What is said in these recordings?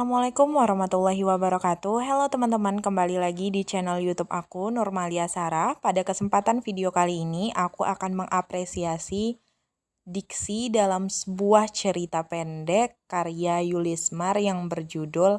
Assalamualaikum warahmatullahi wabarakatuh. Halo teman-teman, kembali lagi di channel YouTube aku, Nurmalia Sarah. Pada kesempatan video kali ini, aku akan mengapresiasi diksi dalam sebuah cerita pendek karya Yulismar yang berjudul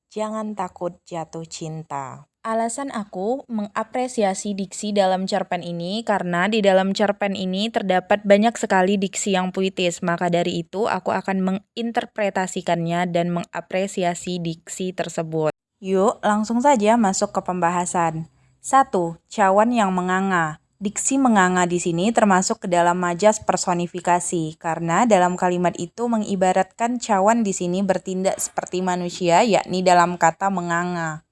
Jangan Takut Jatuh Cinta. Alasan aku mengapresiasi diksi dalam cerpen ini karena di dalam cerpen ini terdapat banyak sekali diksi yang puitis. Maka dari itu aku akan menginterpretasikannya dan mengapresiasi diksi tersebut. Yuk, langsung saja masuk ke pembahasan. 1. Cawan yang menganga. Diksi menganga di sini termasuk ke dalam majas personifikasi karena dalam kalimat itu mengibaratkan cawan di sini bertindak seperti manusia, yakni dalam kata menganga.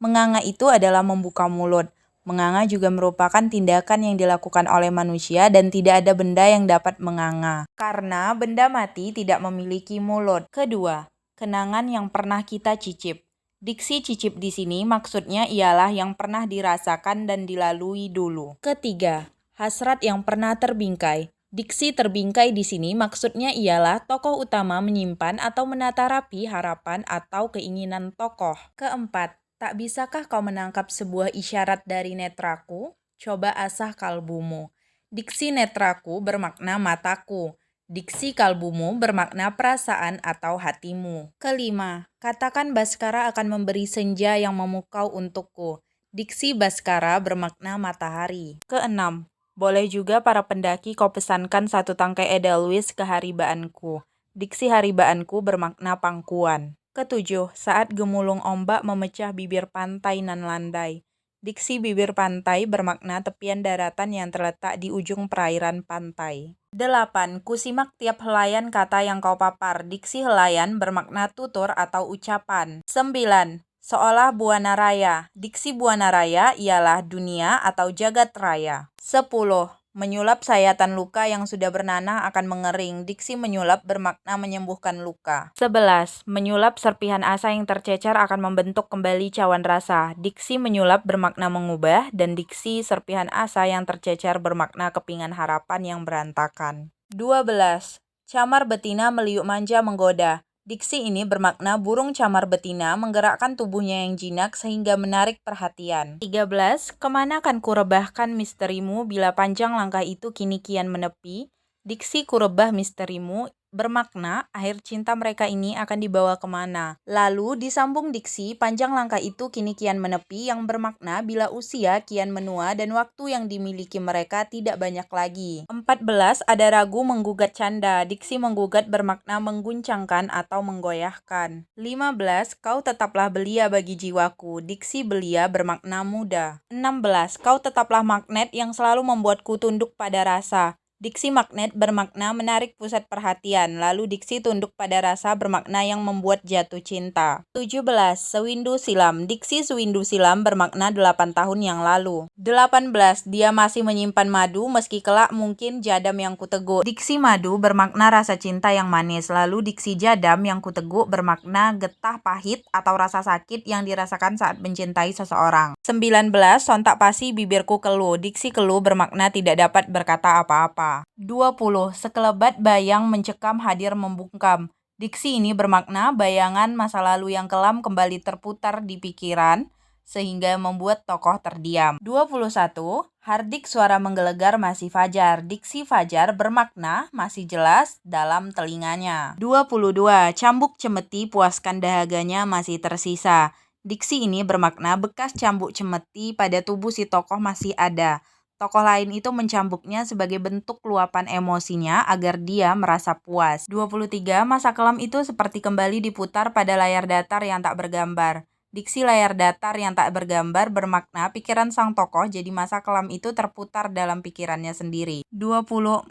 Menganga itu adalah membuka mulut. Menganga juga merupakan tindakan yang dilakukan oleh manusia dan tidak ada benda yang dapat menganga karena benda mati tidak memiliki mulut. Kedua, kenangan yang pernah kita cicip. Diksi cicip di sini maksudnya ialah yang pernah dirasakan dan dilalui dulu. Ketiga, hasrat yang pernah terbingkai. Diksi terbingkai di sini maksudnya ialah tokoh utama menyimpan atau menata rapi harapan atau keinginan tokoh. Keempat, tak bisakah kau menangkap sebuah isyarat dari netraku? Coba asah kalbumu. Diksi netraku bermakna mataku. Diksi kalbumu bermakna perasaan atau hatimu. Kelima, katakan Baskara akan memberi senja yang memukau untukku. Diksi Baskara bermakna matahari. Keenam, boleh juga para pendaki kau pesankan satu tangkai edelweiss ke haribaanku. Diksi haribaanku bermakna pangkuan. Ketujuh, saat gemulung ombak memecah bibir pantai nan landai. Diksi bibir pantai bermakna tepian daratan yang terletak di ujung perairan pantai. 8. Kusimak tiap helayan kata yang kau papar. Diksi helayan bermakna tutur atau ucapan. 9. Seolah buana raya. Diksi buana raya ialah dunia atau jagat raya. 10. Menyulap sayatan luka yang sudah bernanah akan mengering. Diksi menyulap bermakna menyembuhkan luka. 11. Menyulap serpihan asa yang tercecer akan membentuk kembali cawan rasa. Diksi menyulap bermakna mengubah dan diksi serpihan asa yang tercecer bermakna kepingan harapan yang berantakan. 12. Camar betina meliuk manja menggoda. Diksi ini bermakna burung camar betina menggerakkan tubuhnya yang jinak sehingga menarik perhatian. 13. Kemana akan kurebahkan misterimu bila panjang langkah itu kini kian menepi? Diksi kurebah misterimu bermakna akhir cinta mereka ini akan dibawa kemana. Lalu disambung diksi panjang langkah itu kini kian menepi yang bermakna bila usia kian menua dan waktu yang dimiliki mereka tidak banyak lagi. 14. Ada ragu menggugat canda. Diksi menggugat bermakna mengguncangkan atau menggoyahkan. 15. Kau tetaplah belia bagi jiwaku. Diksi belia bermakna muda. 16. Kau tetaplah magnet yang selalu membuatku tunduk pada rasa. Diksi magnet bermakna menarik pusat perhatian, lalu diksi tunduk pada rasa bermakna yang membuat jatuh cinta. 17. Sewindu silam. Diksi sewindu silam bermakna 8 tahun yang lalu. 18. Dia masih menyimpan madu meski kelak mungkin jadam yang kuteguk. Diksi madu bermakna rasa cinta yang manis, lalu diksi jadam yang kuteguk bermakna getah pahit atau rasa sakit yang dirasakan saat mencintai seseorang. 19. Sontak pasti bibirku keluh. Diksi keluh bermakna tidak dapat berkata apa-apa. 20. Sekelebat bayang mencekam hadir membungkam. Diksi ini bermakna bayangan masa lalu yang kelam kembali terputar di pikiran sehingga membuat tokoh terdiam. 21. Hardik suara menggelegar masih fajar. Diksi fajar bermakna masih jelas dalam telinganya. 22. Cambuk cemeti puaskan dahaganya masih tersisa. Diksi ini bermakna bekas cambuk cemeti pada tubuh si tokoh masih ada. Tokoh lain itu mencambuknya sebagai bentuk luapan emosinya agar dia merasa puas. 23. Masa kelam itu seperti kembali diputar pada layar datar yang tak bergambar. Diksi layar datar yang tak bergambar bermakna pikiran sang tokoh jadi masa kelam itu terputar dalam pikirannya sendiri. 24.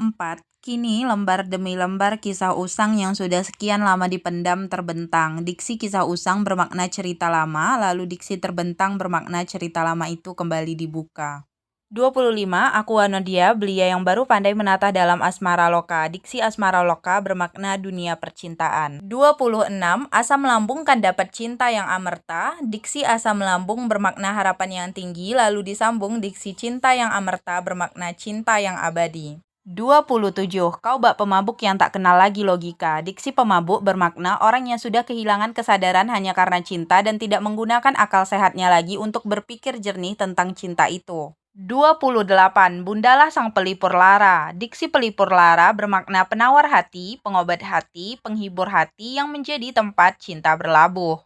Kini lembar demi lembar kisah usang yang sudah sekian lama dipendam terbentang. Diksi kisah usang bermakna cerita lama, lalu diksi terbentang bermakna cerita lama itu kembali dibuka. 25. Aku Wanodia, belia yang baru pandai menata dalam asmara loka. Diksi asmara loka bermakna dunia percintaan. 26. Asam lambung kan dapat cinta yang amerta. Diksi asam lambung bermakna harapan yang tinggi, lalu disambung diksi cinta yang amerta bermakna cinta yang abadi. 27. Kau bak pemabuk yang tak kenal lagi logika. Diksi pemabuk bermakna orang yang sudah kehilangan kesadaran hanya karena cinta dan tidak menggunakan akal sehatnya lagi untuk berpikir jernih tentang cinta itu. 28. Bundalah sang pelipur lara. Diksi pelipur lara bermakna penawar hati, pengobat hati, penghibur hati yang menjadi tempat cinta berlabuh.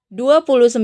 29.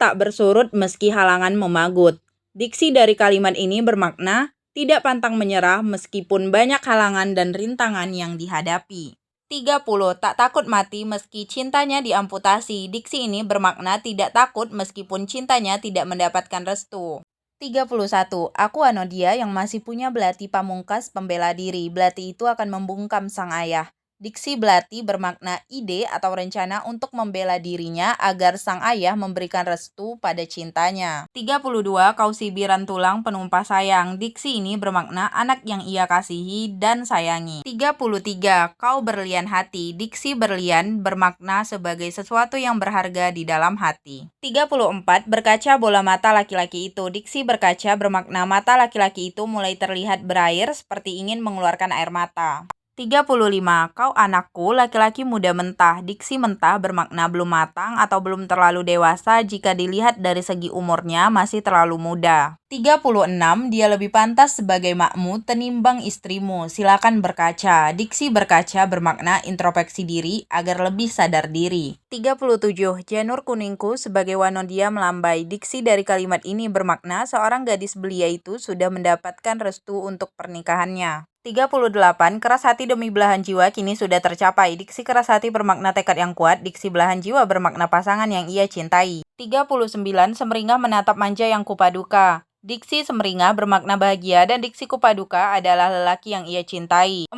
Tak bersurut meski halangan memagut. Diksi dari kalimat ini bermakna tidak pantang menyerah meskipun banyak halangan dan rintangan yang dihadapi. 30. Tak takut mati meski cintanya diamputasi. Diksi ini bermakna tidak takut meskipun cintanya tidak mendapatkan restu. 31. Aku Anodia yang masih punya belati pamungkas pembela diri. Belati itu akan membungkam sang ayah. Diksi belati bermakna ide atau rencana untuk membela dirinya agar sang ayah memberikan restu pada cintanya. 32. Kau sibiran tulang penumpah sayang. Diksi ini bermakna anak yang ia kasihi dan sayangi. 33. Kau berlian hati. Diksi berlian bermakna sebagai sesuatu yang berharga di dalam hati. 34. Berkaca bola mata laki-laki itu. Diksi berkaca bermakna mata laki-laki itu mulai terlihat berair seperti ingin mengeluarkan air mata. 35. Kau anakku, laki-laki muda mentah. Diksi mentah bermakna belum matang atau belum terlalu dewasa jika dilihat dari segi umurnya masih terlalu muda. 36. Dia lebih pantas sebagai makmu tenimbang istrimu. Silakan berkaca. Diksi berkaca bermakna introspeksi diri agar lebih sadar diri. 37. Janur kuningku sebagai Wanodia melambai. Diksi dari kalimat ini bermakna seorang gadis belia itu sudah mendapatkan restu untuk pernikahannya. 38. Keras hati demi belahan jiwa kini sudah tercapai. Diksi keras hati bermakna tekad yang kuat. Diksi belahan jiwa bermakna pasangan yang ia cintai. 39. Semeringah menatap manja yang kupaduka. Diksi semeringah bermakna bahagia dan diksi kupaduka adalah lelaki yang ia cintai. 40.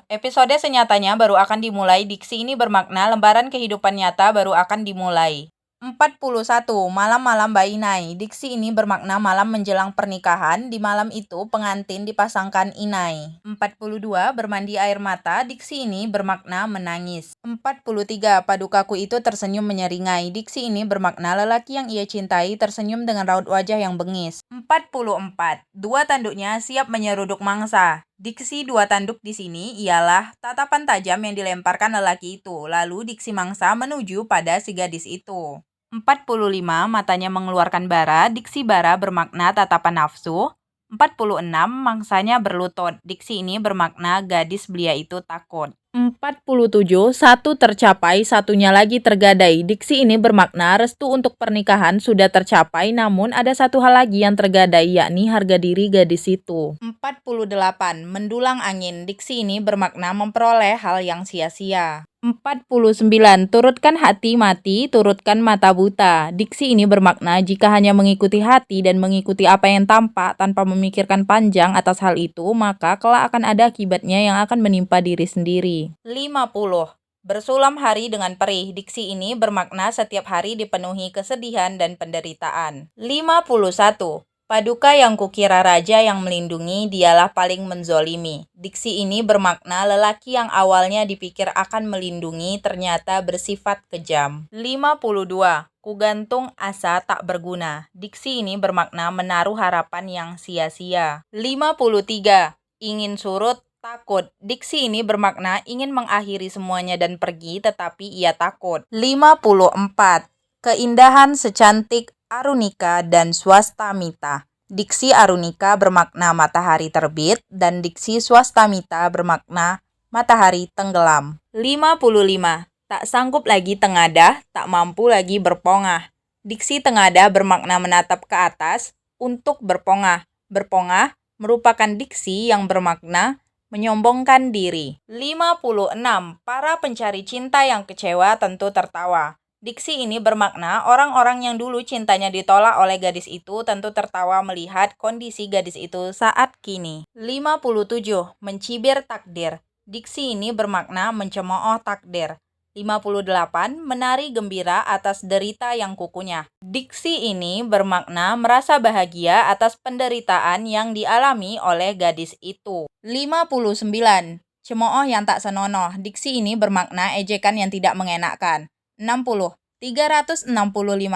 Episode senyatanya baru akan dimulai. Diksi ini bermakna lembaran kehidupan nyata baru akan dimulai. 41. Malam-malam Bainai. Diksi ini bermakna malam menjelang pernikahan. Di malam itu pengantin dipasangkan inai. 42. Bermandi air mata. Diksi ini bermakna menangis. 43. Padukaku itu tersenyum menyeringai. Diksi ini bermakna lelaki yang ia cintai tersenyum dengan raut wajah yang bengis. 44. Dua tanduknya siap menyeruduk mangsa. Diksi dua tanduk di sini ialah tatapan tajam yang dilemparkan lelaki itu, lalu diksi mangsa menuju pada si gadis itu. 45. Matanya mengeluarkan bara. Diksi bara bermakna tatapan nafsu. 46. Mangsanya berlutut. Diksi ini bermakna gadis belia itu takut. 47. Satu tercapai, satunya lagi tergadai. Diksi ini bermakna restu untuk pernikahan sudah tercapai, namun ada satu hal lagi yang tergadai, yakni harga diri gadis itu. 48. Mendulang angin. Diksi ini bermakna memperoleh hal yang sia-sia. 49. Turutkan hati mati, turutkan mata buta. Diksi ini bermakna jika hanya mengikuti hati dan mengikuti apa yang tampak tanpa memikirkan panjang atas hal itu, maka kelak akan ada akibatnya yang akan menimpa diri sendiri. 50. Bersulam hari dengan perih. Diksi ini bermakna setiap hari dipenuhi kesedihan dan penderitaan. 51. Paduka yang kukira raja yang melindungi dialah paling menzolimi. Diksi ini bermakna lelaki yang awalnya dipikir akan melindungi ternyata bersifat kejam. 52. Kugantung asa tak berguna. Diksi ini bermakna menaruh harapan yang sia-sia. 53. Ingin surut, takut. Diksi ini bermakna ingin mengakhiri semuanya dan pergi tetapi ia takut. 54. Keindahan secantik Arunika dan Swastamita. Diksi Arunika bermakna matahari terbit dan diksi Swastamita bermakna matahari tenggelam. 55. Tak sanggup lagi tengadah, tak mampu lagi berpongah. Diksi tengadah bermakna menatap ke atas untuk berpongah. Berpongah merupakan diksi yang bermakna menyombongkan diri. 56. Para pencari cinta yang kecewa tentu tertawa. Diksi ini bermakna orang-orang yang dulu cintanya ditolak oleh gadis itu tentu tertawa melihat kondisi gadis itu saat kini. 57. Mencibir takdir. Diksi ini bermakna mencemooh takdir. 58. Menari gembira atas derita yang kukunyah. Diksi ini bermakna merasa bahagia atas penderitaan yang dialami oleh gadis itu. 59. Cemooh yang tak senonoh. Diksi ini bermakna ejekan yang tidak mengenakkan. 60. 365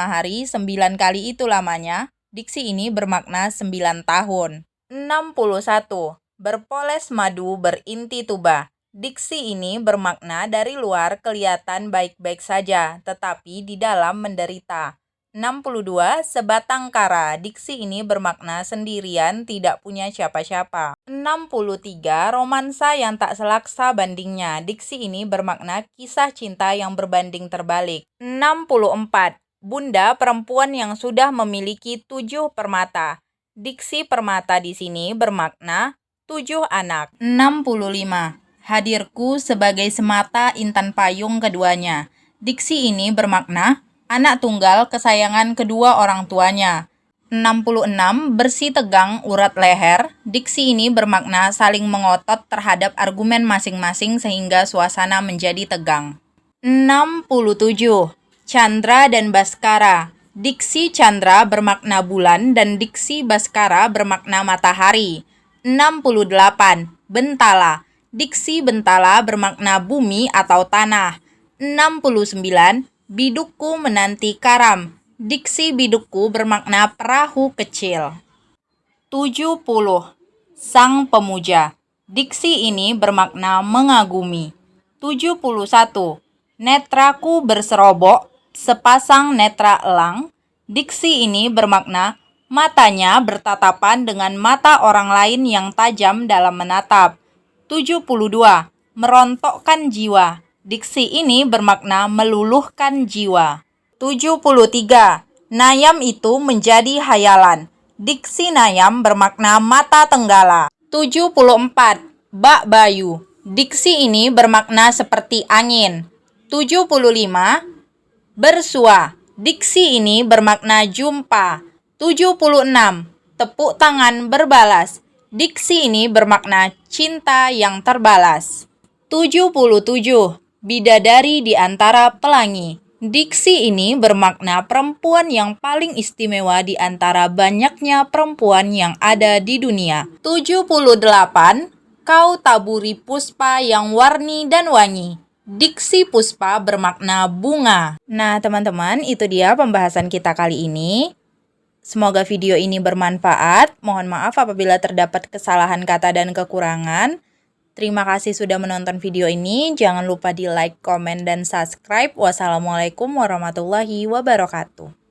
hari, 9 kali itu lamanya. Diksi ini bermakna 9 tahun. 61. berpoles madu berinti tuba. Diksi ini bermakna dari luar kelihatan baik-baik saja, tetapi di dalam menderita. 62. Sebatang kara. Diksi ini bermakna sendirian, tidak punya siapa-siapa. 63. Romansa yang tak selaksa bandingnya. Diksi ini bermakna kisah cinta yang berbanding terbalik. 64. Bunda perempuan yang sudah memiliki 7 permata. Diksi permata di sini bermakna 7 anak. 65. Hadirku sebagai semata intan payung keduanya. Diksi ini bermakna anak tunggal kesayangan kedua orang tuanya. 66. Bersih tegang urat leher. Diksi ini bermakna saling mengotot terhadap argumen masing-masing sehingga suasana menjadi tegang. 67. Chandra dan Baskara. Diksi Chandra bermakna bulan dan diksi Baskara bermakna matahari. 68. Bentala. Diksi bentala bermakna bumi atau tanah. 69. Bidukku menanti karam. Diksi bidukku bermakna perahu kecil. 70. Sang pemuja. Diksi ini bermakna mengagumi. 71. Netraku berserobok, sepasang netra elang. Diksi ini bermakna matanya bertatapan dengan mata orang lain yang tajam dalam menatap. 72. Merontokkan jiwa. Diksi ini bermakna meluluhkan jiwa. 73. Nayam itu menjadi hayalan. Diksi nayam bermakna mata tenggala. 74. Bak bayu. Diksi ini bermakna seperti angin. 75. Bersua. Diksi ini bermakna jumpa. 76. Tepuk tangan berbalas. Diksi ini bermakna cinta yang terbalas. 77. Bidadari di antara pelangi. Diksi ini bermakna perempuan yang paling istimewa di antara banyaknya perempuan yang ada di dunia. 78. Kau taburi puspa yang warni dan wangi. Diksi puspa bermakna bunga. Nah, teman-teman, itu dia pembahasan kita kali ini. Semoga video ini bermanfaat. Mohon maaf apabila terdapat kesalahan kata dan kekurangan. Terima kasih sudah menonton video ini. Jangan lupa di like, komen, dan subscribe. Wassalamualaikum warahmatullahi wabarakatuh.